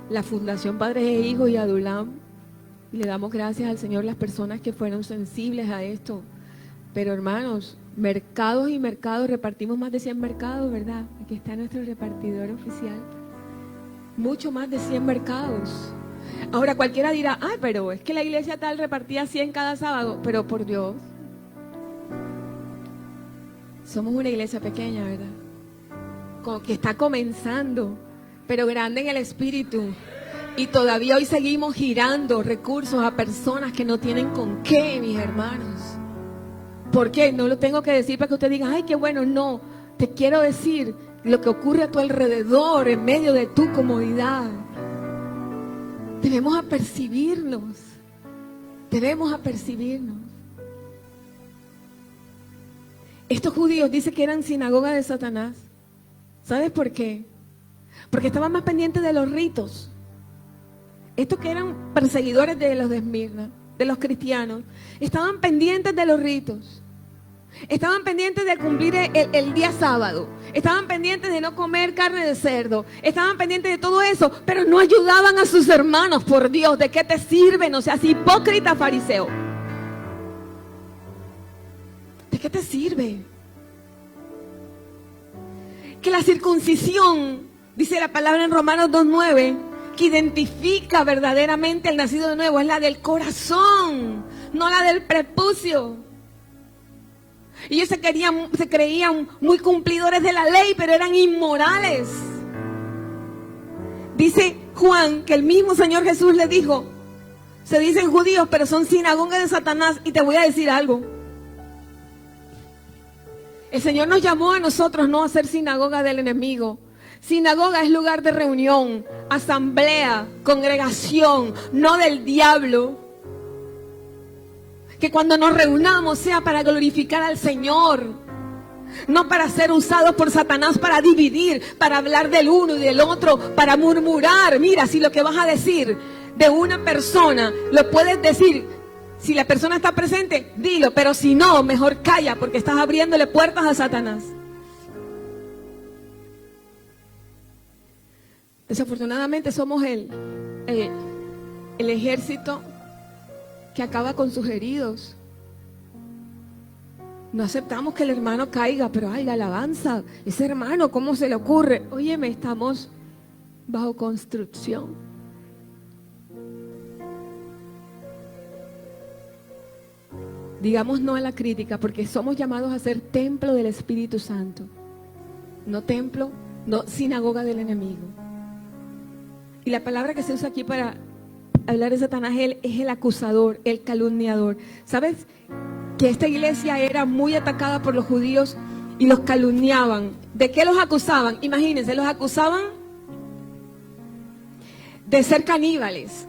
la Fundación Padres e Hijos y Adulam. Y le damos gracias al Señor las personas que fueron sensibles a esto. Pero hermanos, mercados y mercados, repartimos más de 100 mercados, ¿verdad? Aquí está nuestro repartidor oficial. Mucho más de 100 mercados. Ahora cualquiera dirá, pero es que la iglesia tal repartía 100 cada sábado. Pero por Dios, somos una iglesia pequeña, ¿verdad? Que está comenzando, pero grande en el espíritu. Y todavía hoy seguimos girando recursos a personas que no tienen con qué, mis hermanos. ¿Por qué? No lo tengo que decir para que usted diga, ay, qué bueno. No, te quiero decir lo que ocurre a tu alrededor, en medio de tu comodidad. Debemos apercibirnos. Debemos apercibirnos. Estos judíos dicen que eran sinagoga de Satanás. ¿Sabes por qué? Porque estaban más pendientes de los ritos. Estos que eran perseguidores de los de Esmirna, de los cristianos, estaban pendientes de los ritos. Estaban pendientes de cumplir el día sábado. Estaban pendientes de no comer carne de cerdo. Estaban pendientes de todo eso, pero no ayudaban a sus hermanos. Por Dios, ¿de qué te sirve? No seas hipócrita, fariseo. ¿De qué te sirve? Que la circuncisión, dice la palabra en Romanos 2:9, que identifica verdaderamente al nacido de nuevo, es la del corazón, no la del prepucio. Ellos se creían muy cumplidores de la ley, pero eran inmorales. Dice Juan que el mismo Señor Jesús le dijo, se dicen judíos, pero son sinagoga de Satanás. Y te voy a decir algo. El Señor nos llamó a nosotros no a ser sinagoga del enemigo. Sinagoga es lugar de reunión, asamblea, congregación, no del diablo. Que cuando nos reunamos sea para glorificar al Señor, no para ser usados por Satanás para dividir, para hablar del uno y del otro, para murmurar. Mira, si lo que vas a decir de una persona lo puedes decir, si la persona está presente, dilo, pero si no, mejor calla, porque estás abriéndole puertas a Satanás. Desafortunadamente somos el ejército que acaba con sus heridos. No aceptamos que el hermano caiga, pero ay, la alabanza, ese hermano, ¿cómo se le ocurre? Óyeme, estamos bajo construcción. Digamos no a la crítica, porque somos llamados a ser templo del Espíritu Santo. No templo, no sinagoga del enemigo. Y la palabra que se usa aquí para hablar de Satanás es el acusador, el calumniador. ¿Sabes que esta iglesia era muy atacada por los judíos y los calumniaban. ¿De qué los acusaban? Imagínense, los acusaban de ser caníbales.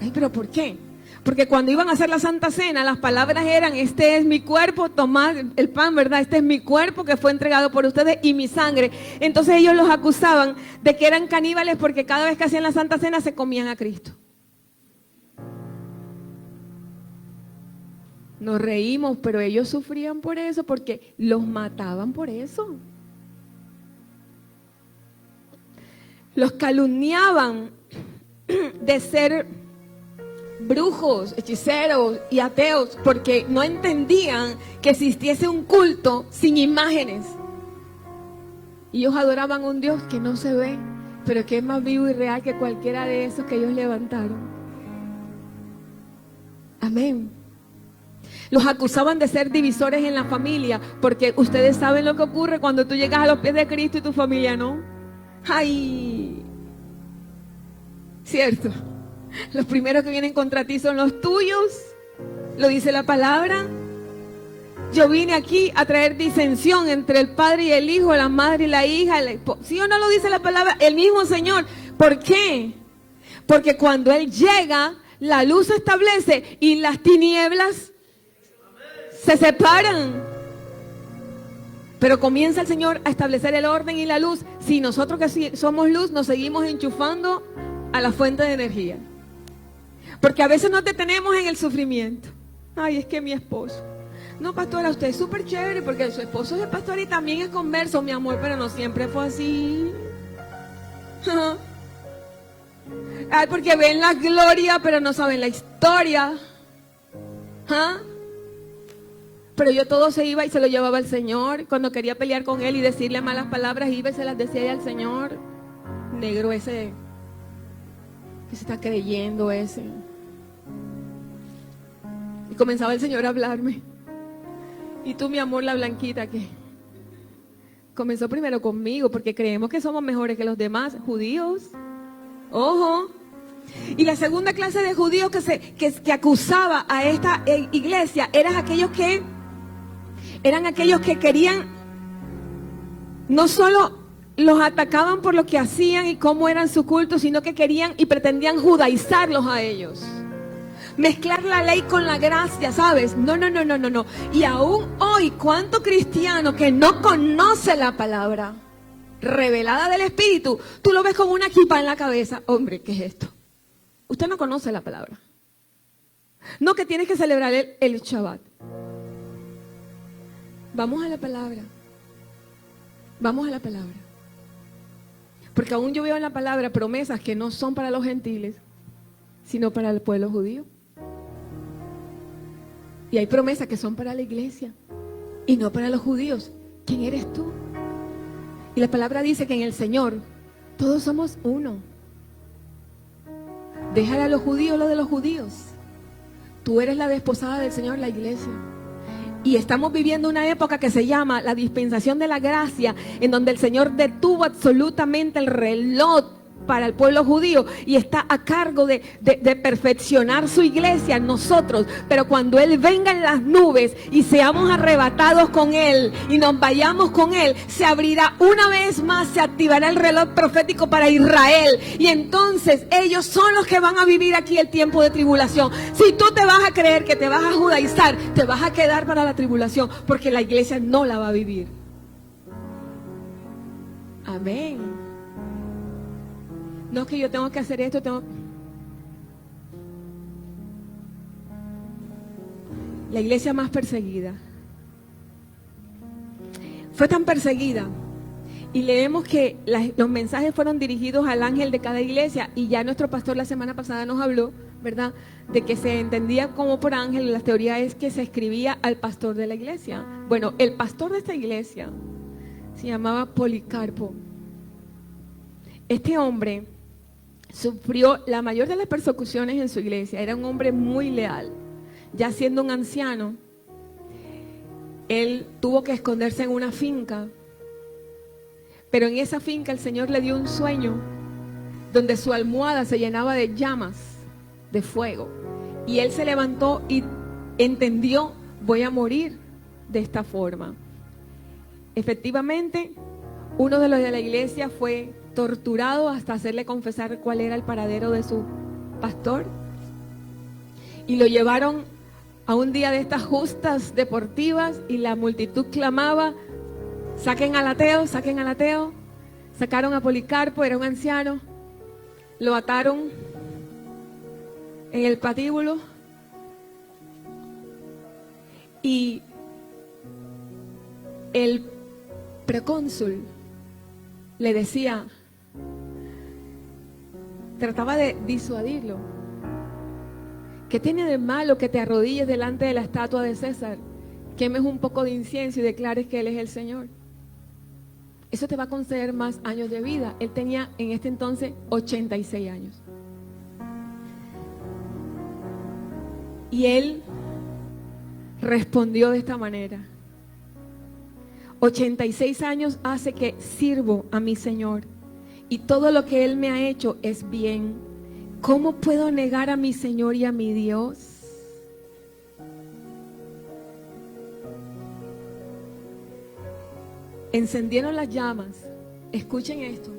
Ay, ¿pero por qué? Porque cuando iban a hacer la Santa Cena, las palabras eran: este es mi cuerpo, tomad el pan, ¿verdad? Este es mi cuerpo que fue entregado por ustedes y mi sangre. Entonces ellos los acusaban de que eran caníbales porque cada vez que hacían la Santa Cena se comían a Cristo. Nos reímos, pero ellos sufrían por eso, porque los mataban por eso. Los calumniaban de ser brujos, hechiceros y ateos, porque no entendían que existiese un culto sin imágenes. Y ellos adoraban a un Dios que no se ve, pero que es más vivo y real que cualquiera de esos que ellos levantaron. Amén. Los acusaban de ser divisores en la familia, porque ustedes saben lo que ocurre cuando tú llegas a los pies de Cristo y tu familia no. ¡Ay! Cierto. Los primeros que vienen contra ti son los tuyos. Lo dice la palabra. Yo vine aquí a traer disensión entre el padre y el hijo, la madre y la hija. ¿Sí o no lo dice la palabra? El mismo Señor. ¿Por qué? Porque cuando Él llega, la luz se establece y las tinieblas se separan. Pero comienza el Señor a establecer el orden y la luz. Si nosotros que somos luz nos seguimos enchufando a la fuente de energía. Porque a veces nos detenemos en el sufrimiento. Ay, es que mi esposo. No, pastora, usted es súper chévere porque su esposo es pastor y también es converso, mi amor, pero no siempre fue así. Ay, porque ven la gloria, pero no saben la historia. Pero yo todo se iba y se lo llevaba al Señor. Cuando quería pelear con Él y decirle malas palabras, iba y se las decía al Señor. Negro ese, que se está creyendo ese. Y comenzaba el Señor a hablarme. Y tú, mi amor, la blanquita, que comenzó primero conmigo, porque creemos que somos mejores que los demás, judíos. Ojo. Y la segunda clase de judíos que acusaba a esta iglesia eran aquellos que querían, no solo los atacaban por lo que hacían y cómo eran su culto, sino que querían y pretendían judaizarlos a ellos. Mezclar la ley con la gracia, ¿sabes? No. Y aún hoy, ¿cuánto cristiano que no conoce la palabra revelada del Espíritu? Tú lo ves con una kippah en la cabeza. Hombre, ¿qué es esto? Usted no conoce la palabra. No, que tienes que celebrar el Shabbat. Vamos a la palabra. Vamos a la palabra. Porque aún yo veo en la palabra promesas que no son para los gentiles, sino para el pueblo judío. Y hay promesas que son para la iglesia y no para los judíos. ¿Quién eres tú? Y la palabra dice que en el Señor todos somos uno. Déjale a los judíos lo de los judíos. Tú eres la desposada del Señor, la iglesia. Y estamos viviendo una época que se llama la dispensación de la gracia, en donde el Señor detuvo absolutamente el reloj para el pueblo judío y está a cargo de perfeccionar su iglesia, nosotros. Pero cuando Él venga en las nubes y seamos arrebatados con Él y nos vayamos con Él, se abrirá una vez más, se activará el reloj profético para Israel, y entonces ellos son los que van a vivir aquí el tiempo de tribulación. Si tú te vas a creer que te vas a judaizar, te vas a quedar para la tribulación, porque la iglesia no la va a vivir. Amén. No es que yo tengo que hacer esto, La iglesia más perseguida. Fue tan perseguida. Y leemos que los mensajes fueron dirigidos al ángel de cada iglesia. Y ya nuestro pastor la semana pasada nos habló, ¿verdad?, de que se entendía como por ángel. La teoría es que se escribía al pastor de la iglesia. Bueno, el pastor de esta iglesia se llamaba Policarpo. Este hombre sufrió la mayor de las persecuciones en su iglesia. Era un hombre muy leal. Ya siendo un anciano, él tuvo que esconderse en una finca. Pero en esa finca el Señor le dio un sueño donde su almohada se llenaba de llamas, de fuego. Y él se levantó y entendió: voy a morir de esta forma. Efectivamente, uno de los de la iglesia fue torturado hasta hacerle confesar cuál era el paradero de su pastor. Y lo llevaron a un día de estas justas deportivas y la multitud clamaba: saquen al ateo, saquen al ateo. Sacaron a Policarpo, era un anciano, lo ataron en el patíbulo y el procónsul le decía, trataba de disuadirlo: ¿qué tiene de malo que te arrodilles delante de la estatua de César, quemes un poco de incienso y declares que Él es el Señor? Eso te va a conceder más años de vida. Él tenía en este entonces 86 años. Y él respondió de esta manera: 86 años hace que sirvo a mi Señor y todo lo que Él me ha hecho es bien. ¿Cómo puedo negar a mi Señor y a mi Dios? Encendieron las llamas. Escuchen esto.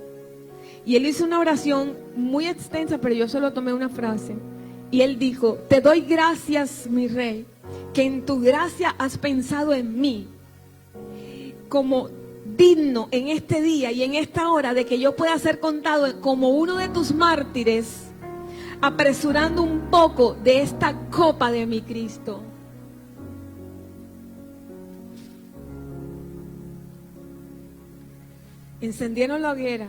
Y él hizo una oración muy extensa, pero yo solo tomé una frase. Y él dijo: te doy gracias, mi rey, que en tu gracia has pensado en mí como digno en este día y en esta hora de que yo pueda ser contado como uno de tus mártires, apresurando un poco de esta copa de mi Cristo. Encendieron la hoguera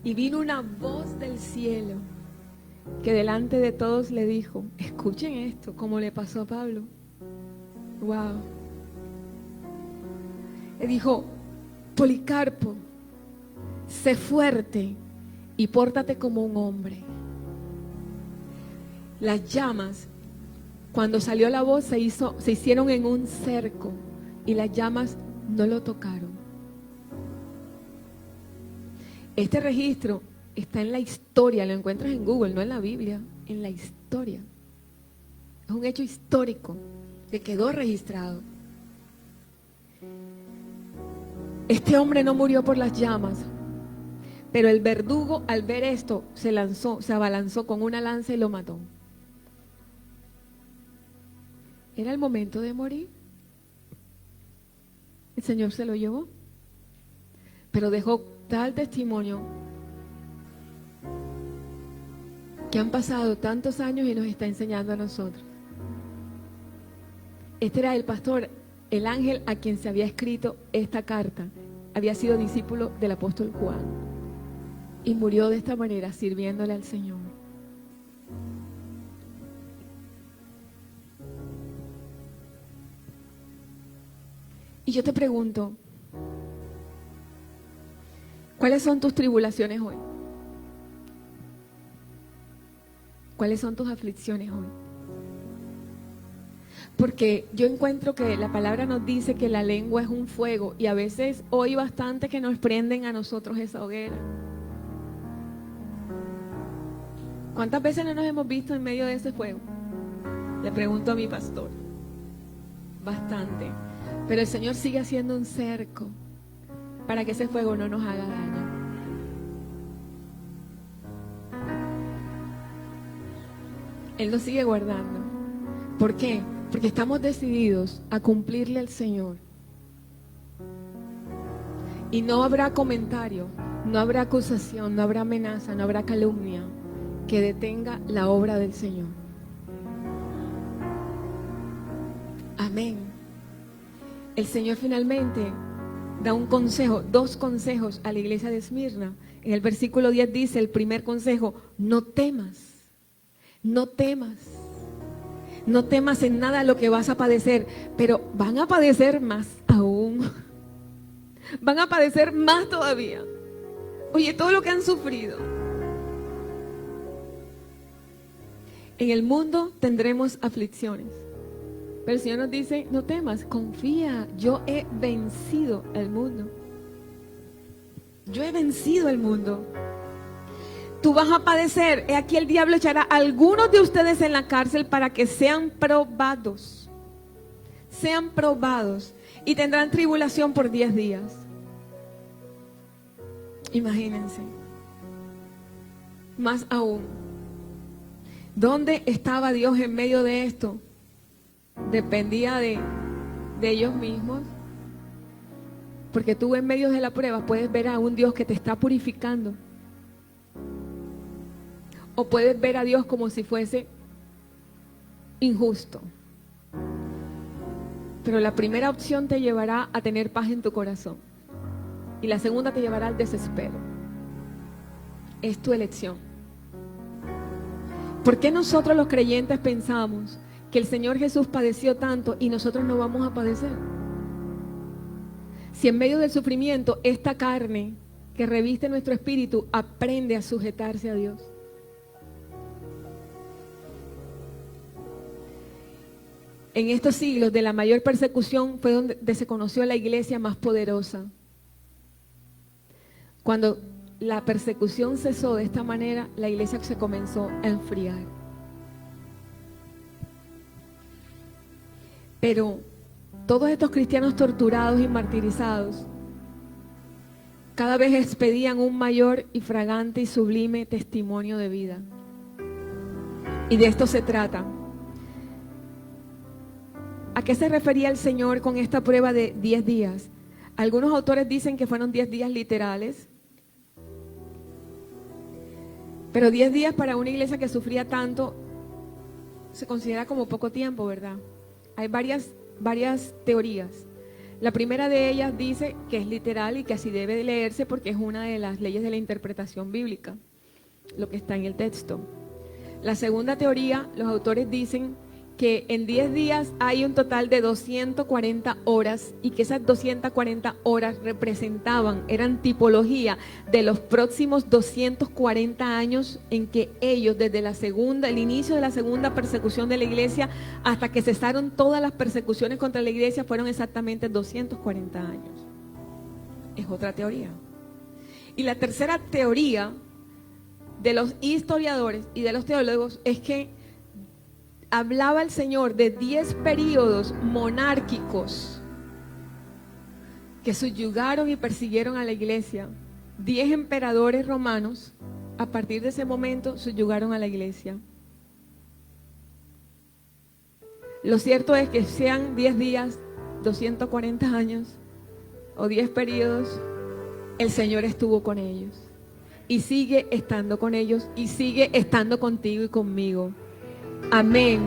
y vino una voz del cielo que delante de todos le dijo: escuchen esto, como le pasó a Pablo. Wow. Le dijo: Policarpo, sé fuerte y pórtate como un hombre. Las llamas, cuando salió la voz, se hicieron en un cerco y las llamas no lo tocaron. Este registro está en la historia, lo encuentras en Google, no en la Biblia, en la historia. Es un hecho histórico que quedó registrado. Este hombre no murió por las llamas, pero el verdugo al ver esto se abalanzó con una lanza y lo mató. Era el momento de morir. El Señor se lo llevó, pero dejó tal testimonio que han pasado tantos años y nos está enseñando a nosotros. Este era el pastor, el ángel a quien se había escrito esta carta. Había sido discípulo del apóstol Juan y murió de esta manera, sirviéndole al Señor. Y yo te pregunto, ¿cuáles son tus tribulaciones hoy? ¿Cuáles son tus aflicciones hoy? Porque yo encuentro que la palabra nos dice que la lengua es un fuego y a veces hoy bastante que nos prenden a nosotros esa hoguera. ¿Cuántas veces no nos hemos visto en medio de ese fuego? Le pregunto a mi pastor. Bastante. Pero el Señor sigue haciendo un cerco para que ese fuego no nos haga daño. Él nos sigue guardando. ¿Por qué? Porque estamos decididos a cumplirle al Señor. Y no habrá comentario, no habrá acusación, no habrá amenaza, no habrá calumnia que detenga la obra del Señor. Amén. El Señor finalmente da un consejo, dos consejos a la iglesia de Esmirna. En el versículo 10 dice, el primer consejo: no temas, no temas. No temas en nada lo que vas a padecer, pero van a padecer más aún. Van a padecer más todavía. Oye, todo lo que han sufrido. En el mundo tendremos aflicciones, pero el Señor nos dice: no temas, confía, yo he vencido al mundo. Yo he vencido al mundo. Tú vas a padecer. He aquí el diablo echará a algunos de ustedes en la cárcel para que sean probados. Sean probados. y tendrán tribulación por 10 días. Imagínense. Más aún, ¿dónde estaba Dios en medio de esto? Dependía de ellos mismos. Porque tú en medio de la prueba puedes ver a un Dios que te está purificando. O puedes ver a Dios como si fuese injusto. Pero la primera opción te llevará a tener paz en tu corazón. Y la segunda te llevará al desespero. Es tu elección. ¿Por qué nosotros los creyentes pensamos que el Señor Jesús padeció tanto y nosotros no vamos a padecer? Si en medio del sufrimiento esta carne que reviste nuestro espíritu aprende a sujetarse a Dios. En estos siglos de la mayor persecución fue donde se conoció la iglesia más poderosa. Cuando la persecución cesó de esta manera, la iglesia se comenzó a enfriar. Pero todos estos cristianos torturados y martirizados cada vez expedían un mayor y fragante y sublime testimonio de vida. Y de esto se trata. ¿A qué se refería el Señor con esta prueba de 10 días? Algunos autores dicen que fueron 10 días literales. Pero 10 días para una iglesia que sufría tanto se considera como poco tiempo, ¿verdad? Hay varias teorías. La primera de ellas dice que es literal y que así debe de leerse porque es una de las leyes de la interpretación bíblica, lo que está en el texto. La segunda teoría, los autores dicen que en 10 días hay un total de 240 horas y que esas 240 horas eran tipología de los próximos 240 años en que ellos, desde el inicio de la segunda persecución de la iglesia hasta que cesaron todas las persecuciones contra la iglesia, fueron exactamente 240 años. Es otra teoría. Y la tercera teoría de los historiadores y de los teólogos es que hablaba el Señor de 10 períodos monárquicos que subyugaron y persiguieron a la iglesia. 10 emperadores romanos, a partir de ese momento, subyugaron a la iglesia. Lo cierto es que sean 10 días, 240 años o 10 períodos, el Señor estuvo con ellos. Y sigue estando con ellos y sigue estando contigo y conmigo. Amén.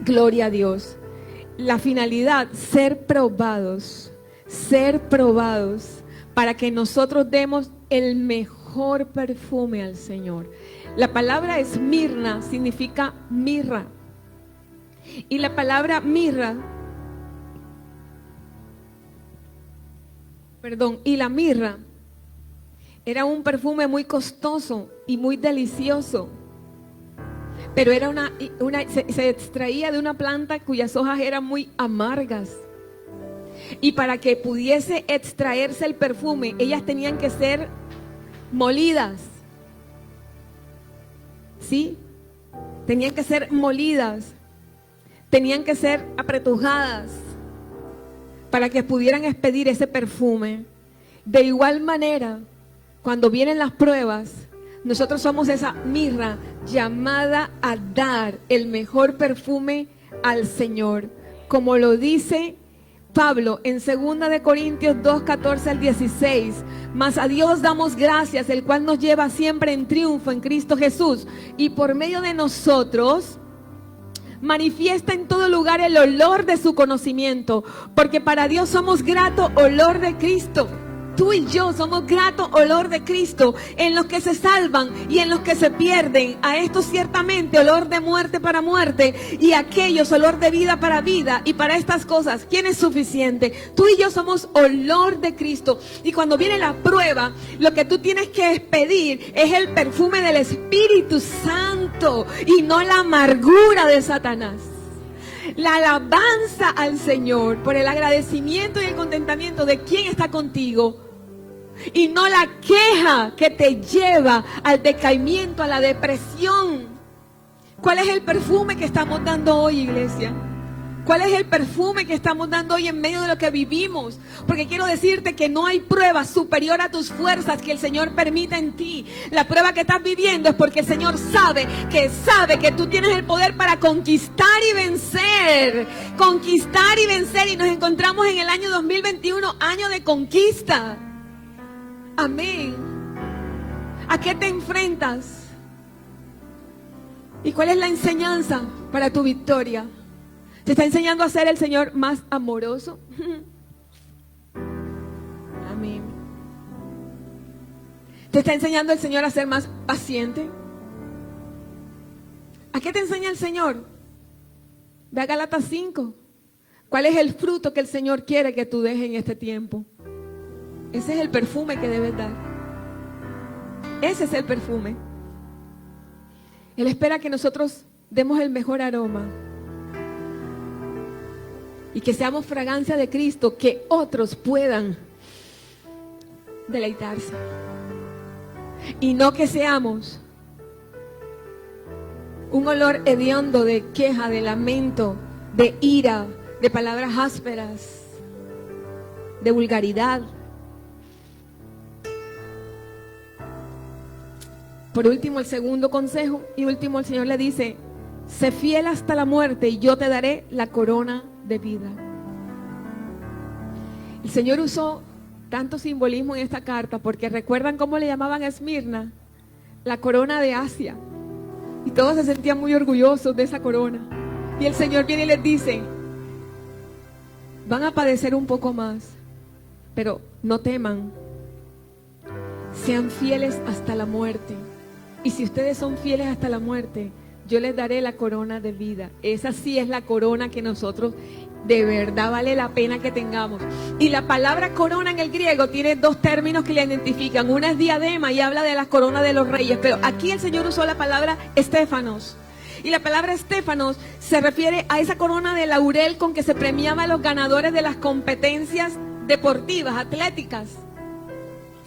Gloria a Dios. La finalidad, ser probados para que nosotros demos el mejor perfume al Señor. La palabra esmirna, significa mirra. Y la palabra la mirra era un perfume muy costoso y muy delicioso. Pero era se extraía de una planta cuyas hojas eran muy amargas. Y para que pudiese extraerse el perfume, ellas tenían que ser molidas. ¿Sí? Tenían que ser molidas. Tenían que ser apretujadas para que pudieran expedir ese perfume. De igual manera, cuando vienen las pruebas, nosotros somos esa mirra llamada a dar el mejor perfume al Señor. Como lo dice Pablo en 2 de Corintios 2, 14 al 16. Mas a Dios damos gracias, el cual nos lleva siempre en triunfo en Cristo Jesús. Y por medio de nosotros manifiesta en todo lugar el olor de su conocimiento. Porque para Dios somos grato olor de Cristo. Tú y yo somos grato olor de Cristo en los que se salvan y en los que se pierden. A estos ciertamente olor de muerte para muerte y a aquellos olor de vida para vida. Y para estas cosas, ¿quién es suficiente? Tú y yo somos olor de Cristo. Y cuando viene la prueba, lo que tú tienes que pedir es el perfume del Espíritu Santo y no la amargura de Satanás. La alabanza al Señor por el agradecimiento y el contentamiento de quien está contigo. Y no la queja que te lleva al decaimiento, a la depresión. ¿Cuál es el perfume que estamos dando hoy, iglesia? ¿Cuál es el perfume que estamos dando hoy en medio de lo que vivimos? Porque quiero decirte que no hay prueba superior a tus fuerzas que el Señor permita en ti. La prueba que estás viviendo es porque el Señor sabe que tú tienes el poder para conquistar y vencer. Conquistar y vencer. Y nos encontramos en el año 2021, año de conquista. Amén. ¿A qué te enfrentas? ¿Y cuál es la enseñanza para tu victoria? ¿Te está enseñando a ser el Señor más amoroso? Amén. ¿Te está enseñando el Señor a ser más paciente? ¿A qué te enseña el Señor? Ve a Gálatas 5. ¿Cuál es el fruto que el Señor quiere que tú dejes en este tiempo? Ese es el perfume que debes dar. Ese es el perfume. Él espera que nosotros demos el mejor aroma. Y que seamos fragancia de Cristo, que otros puedan deleitarse. Y no que seamos un olor hediondo de queja, de lamento, de ira, de palabras ásperas, de vulgaridad. Por último, el segundo consejo y último, el Señor le dice: sé fiel hasta la muerte y yo te daré la corona de vida. El Señor usó tanto simbolismo en esta carta porque recuerdan cómo le llamaban a Esmirna la corona de Asia, y todos se sentían muy orgullosos de esa corona. Y el Señor viene y les dice: van a padecer un poco más, pero no teman, sean fieles hasta la muerte, y si ustedes son fieles hasta la muerte, yo les daré la corona de vida. Esa sí es la corona que nosotros de verdad vale la pena que tengamos. Y la palabra corona en el griego tiene dos términos que la identifican. Una es diadema y habla de la corona de los reyes, pero aquí el Señor usó la palabra estéfanos. Y la palabra estéfanos se refiere a esa corona de laurel con que se premiaba a los ganadores de las competencias deportivas, atléticas.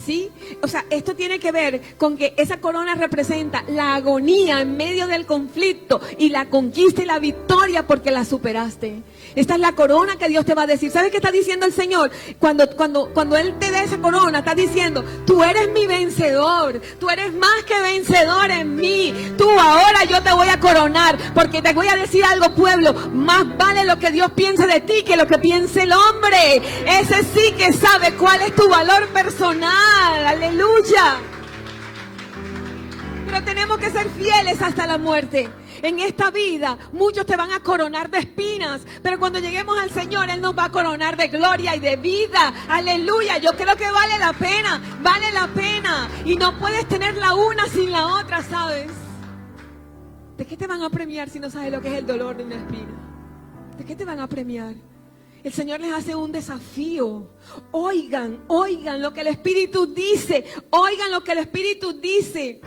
¿Sí? O sea, esto tiene que ver con que esa corona representa la agonía en medio del conflicto y la conquista y la victoria porque la superaste. Esta es la corona que Dios te va a decir. ¿Sabes qué está diciendo el Señor? Cuando Él te da esa corona, está diciendo: tú eres mi vencedor, tú eres más que vencedor en mí. Tú ahora yo te voy a coronar, porque te voy a decir algo, pueblo: más vale lo que Dios piense de ti que lo que piense el hombre. Ese sí que sabe cuál es tu valor personal. Aleluya. Pero tenemos que ser fieles hasta la muerte. En esta vida muchos te van a coronar de espinas, pero cuando lleguemos al Señor, Él nos va a coronar de gloria y de vida. Aleluya. Yo creo que vale la pena, vale la pena. Y no puedes tener la una sin la otra, ¿sabes? ¿De qué te van a premiar si no sabes lo que es el dolor de una espina? ¿De qué te van a premiar? El Señor les hace un desafío. Oigan lo que el Espíritu dice. Oigan lo que el Espíritu dice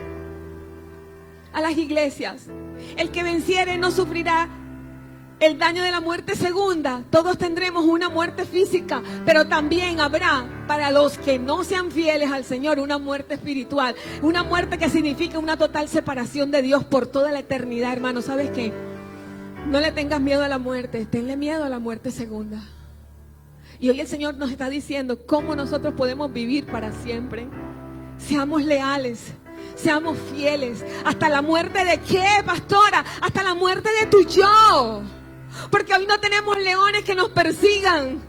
a las iglesias. El que venciere no sufrirá el daño de la muerte segunda. Todos tendremos una muerte física, pero también habrá, para los que no sean fieles al Señor, una muerte espiritual. Una muerte que significa una total separación de Dios por toda la eternidad, hermano. ¿Sabes qué? No le tengas miedo a la muerte, tenle miedo a la muerte segunda. Y hoy el Señor nos está diciendo cómo nosotros podemos vivir para siempre. Seamos leales, seamos fieles. ¿Hasta la muerte de qué, pastora? Hasta la muerte de tu yo. Porque hoy no tenemos leones que nos persigan.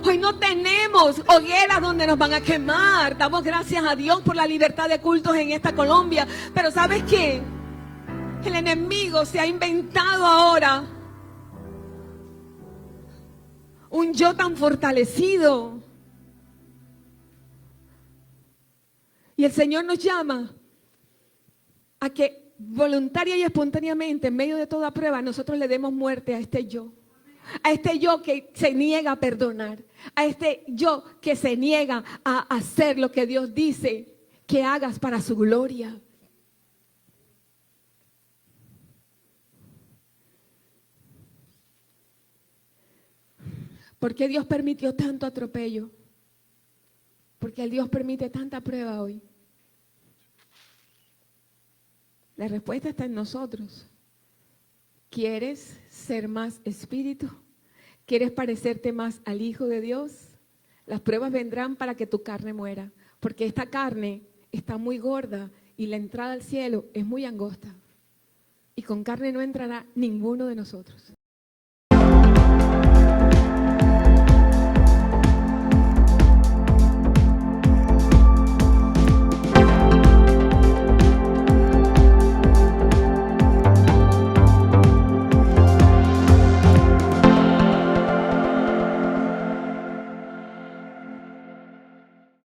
Hoy no tenemos hogueras donde nos van a quemar. Damos gracias a Dios por la libertad de cultos en esta Colombia. Pero ¿sabes qué? El enemigo se ha inventado ahora un yo tan fortalecido. Y el Señor nos llama a que voluntaria y espontáneamente, en medio de toda prueba, nosotros le demos muerte a este yo. A este yo que se niega a perdonar. A este yo que se niega a hacer lo que Dios dice que hagas para su gloria. ¿Por qué Dios permitió tanto atropello? ¿Por qué Dios permite tanta prueba hoy? La respuesta está en nosotros. ¿Quieres ser más espíritu ¿Quieres parecerte más al Hijo de Dios? Las pruebas vendrán para que tu carne muera, porque esta carne está muy gorda y la entrada al cielo es muy angosta. Y con carne no entrará ninguno de nosotros.